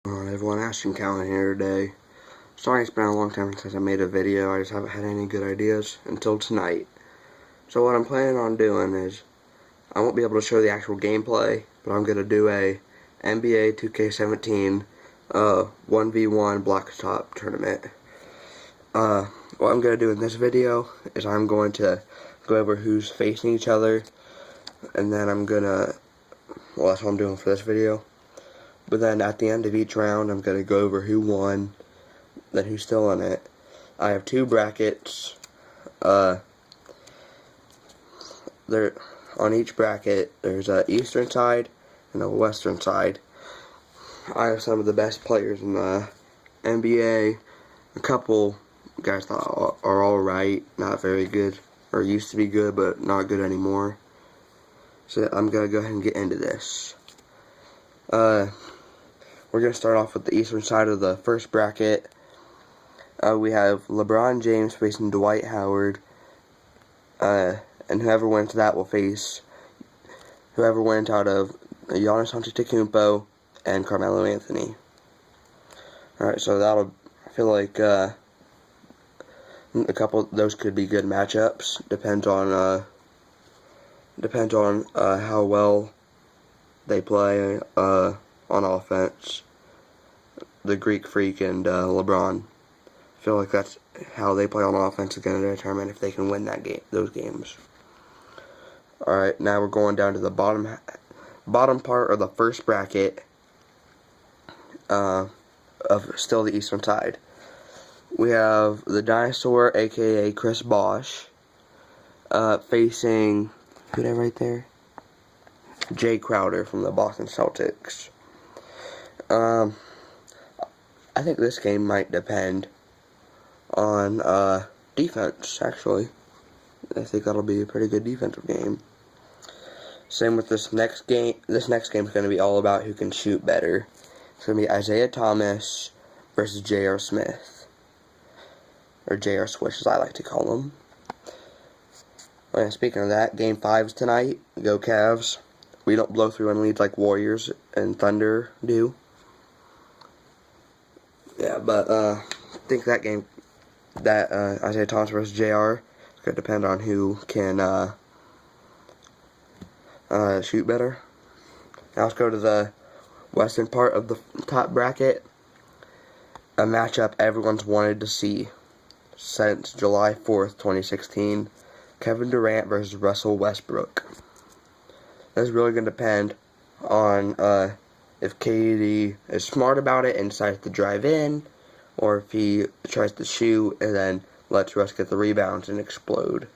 Alright everyone, Ashton Callan here today. Sorry it's been a long time since I made a video. I just haven't had any good ideas until tonight. So what I'm planning on doing is, I won't be able to show the actual gameplay, but I'm going to do a NBA 2K17 1v1 blacktop tournament. What I'm going to do in this video is I'm going to go over who's facing each other, and then I'm going to, well, that's what I'm doing for this video. But then at the end of each round, I'm going to go over who won, then who's still in it. I have two brackets. There on each bracket, there's a eastern side and a western side. I have some of the best players in the NBA. A couple guys that are alright, not very good, or used to be good, but not good anymore. So I'm going to go ahead and get into this. We're going to start off with the eastern side of the first bracket. We have LeBron James facing Dwight Howard. And whoever wins that will face whoever wins out of Giannis Antetokounmpo and Carmelo Anthony. Alright, so I feel like a couple of those could be good matchups. Depends on how well they play on offense. The Greek Freak and LeBron. I feel like that's how they play on offense is going to determine if they can win those games. Alright, now we're going down to the bottom part of the first bracket of still the eastern side. We have the Dinosaur, aka Chris Bosh, facing, who's that right there? Jay Crowder from the Boston Celtics. I think this game might depend on defense, actually. I think that'll be a pretty good defensive game. Same with this next game. This next game is going to be all about who can shoot better. It's going to be Isaiah Thomas versus J.R. Smith. Or J.R. Swish, as I like to call him. And speaking of that, Game 5's tonight. Go Cavs. We don't blow through in leads like Warriors and Thunder do. Yeah, but I think that game, that Isaiah Thomas versus JR, is going to depend on who can shoot better. Now let's go to the western part of the top bracket. A matchup everyone's wanted to see since July 4th, 2016. Kevin Durant versus Russell Westbrook. That's really going to depend on if KD is smart about it and decides to drive in, or if he tries to shoot and then lets Russ get the rebounds and explode.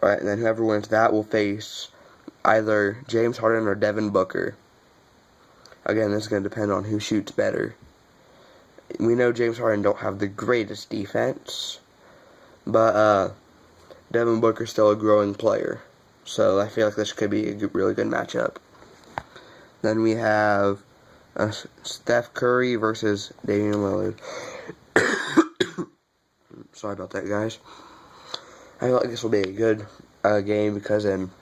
Alright, and then whoever wins that will face either James Harden or Devin Booker. Again, this is going to depend on who shoots better. We know James Harden don't have the greatest defense, but Devin Booker's still a growing player. So I feel like this could be a really good matchup. Then we have Steph Curry versus Damian Lillard. Sorry about that, guys. I feel like this will be a good game because in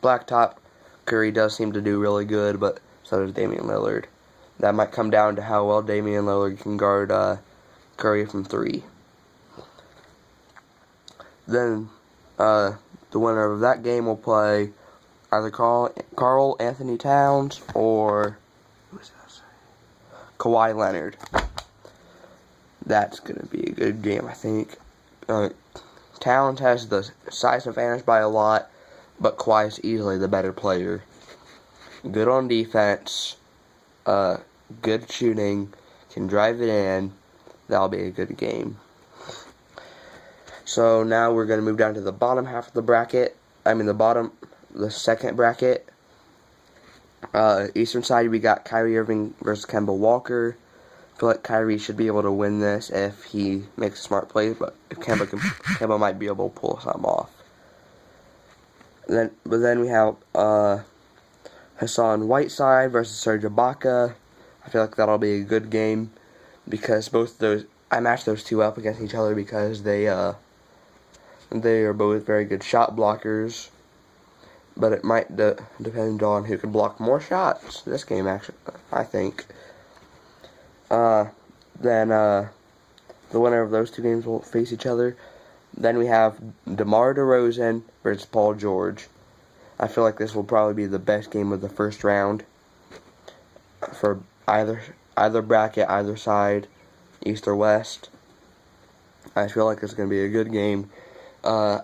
blacktop, Curry does seem to do really good, but so does Damian Lillard. That might come down to how well Damian Lillard can guard Curry from three. Then the winner of that game will play either Karl Anthony Towns or Kawhi Leonard. That's going to be a good game, I think. Towns has the size advantage by a lot, but Kawhi is easily the better player. Good on defense, good shooting, can drive it in. That'll be a good game. So now we're going to move down to the bottom half of the bracket. The second bracket. Eastern side, we got Kyrie Irving versus Kemba Walker. I feel like Kyrie should be able to win this if he makes a smart play, but if Kemba might be able to pull something off. But then we have Hassan Whiteside versus Serge Ibaka. I feel like that'll be a good game because I matched those two up against each other because they are both very good shot blockers. but it might depend on who can block more shots this game, actually, I think. Then the winner of those two games will face each other. Then we have DeMar DeRozan versus Paul George. I feel like this will probably be the best game of the first round for either bracket, either side, East or West. I feel like it's going to be a good game. I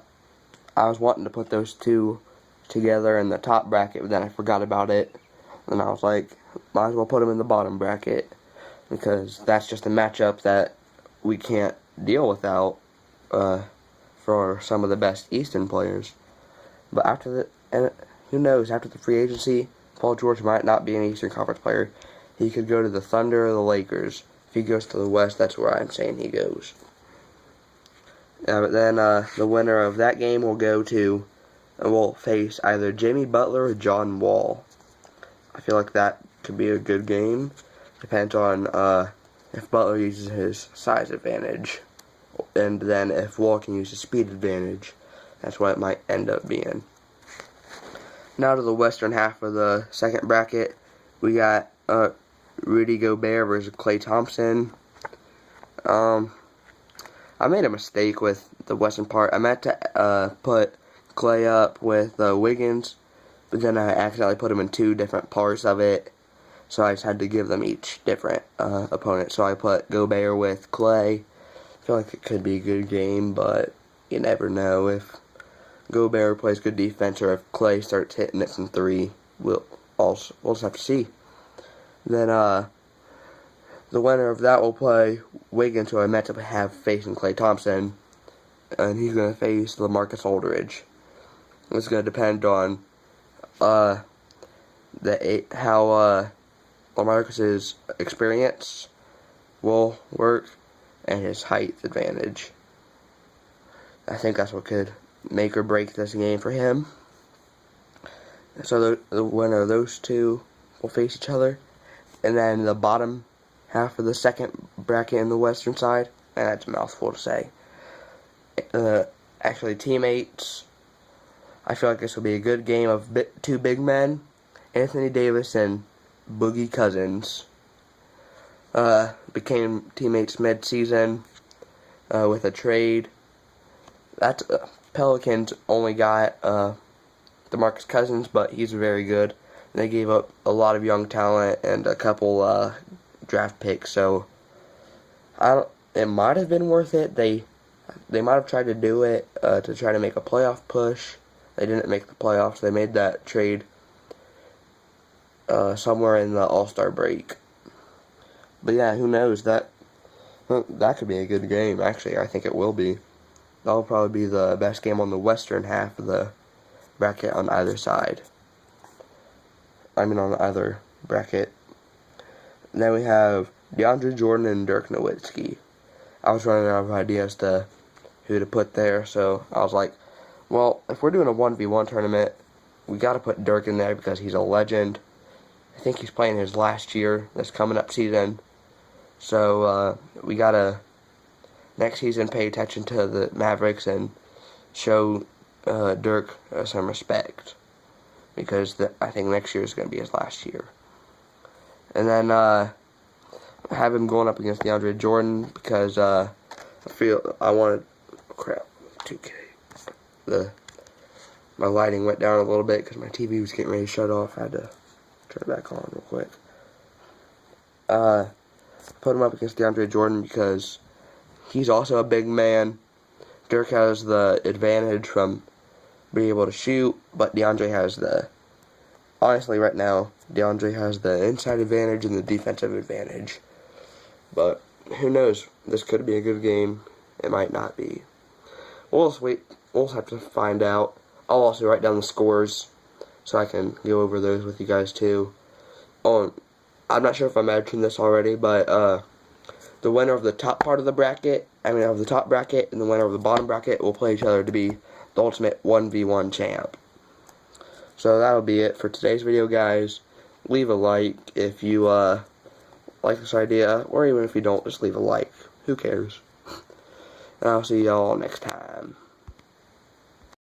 was wanting to put those two together in the top bracket, but then I forgot about it. And I was like, might as well put them in the bottom bracket, because that's just a matchup that we can't deal without for some of the best Eastern players. But who knows, after the free agency, Paul George might not be an Eastern Conference player. He could go to the Thunder or the Lakers. If he goes to the West, that's where I'm saying he goes. But then the winner of that game will face either Jimmy Butler or John Wall. I feel like that could be a good game. Depends on if Butler uses his size advantage, and then if Wall can use his speed advantage. That's what it might end up being. Now to the western half of the second bracket, we got Rudy Gobert versus Klay Thompson. I made a mistake with the western part. I meant to put Klay up with Wiggins, but then I accidentally put him in two different parts of it, so I just had to give them each different opponent. So I put Gobert with Klay. I feel like it could be a good game, but you never know if Gobert plays good defense or if Klay starts hitting it from three. We'll just have to see. Then the winner of that will play Wiggins, who I meant to have facing Klay Thompson, and he's going to face LaMarcus Aldridge. It's going to depend on how LaMarcus's experience will work and his height advantage. I think that's what could make or break this game for him. So the winner of those two will face each other. And then the bottom half of the second bracket in the western side, and that's a mouthful to say. Actually, teammates. I feel like this will be a good game of two big men, Anthony Davis and Boogie Cousins. Became teammates mid-season with a trade. That's Pelicans only got DeMarcus Cousins, but he's very good. And they gave up a lot of young talent and a couple draft picks, so it might have been worth it. They might have tried to do it to try to make a playoff push. They didn't make the playoffs. They made that trade somewhere in the All-Star break. But yeah, who knows? That could be a good game. Actually, I think it will be. That'll probably be the best game on the western half of the bracket on either side. I mean, on either bracket. And then we have DeAndre Jordan and Dirk Nowitzki. I was running out of ideas to who to put there, so I was like, well, if we're doing a 1v1 tournament, we got to put Dirk in there because he's a legend. I think he's playing his last year, this coming up season. So we got to, next season, pay attention to the Mavericks and show Dirk some respect. Because I think next year is going to be his last year. And then have him going up against DeAndre Jordan because I wanted, crap, 2K. My lighting went down a little bit because my TV was getting ready to shut off. I had to turn it back on real quick. Put him up against DeAndre Jordan because he's also a big man. Dirk has the advantage from being able to shoot, but DeAndre has honestly right now, DeAndre has the inside advantage and the defensive advantage. But who knows? This could be a good game. It might not be. We'll just wait. We'll have to find out. I'll also write down the scores so I can go over those with you guys too. I'm not sure if I mentioned this already, but the winner of the top part of the bracket, of the top bracket, and the winner of the bottom bracket will play each other to be the ultimate 1v1 champ. So that'll be it for today's video, guys. Leave a like if you like this idea, or even if you don't, just leave a like. Who cares? And I'll see y'all next time.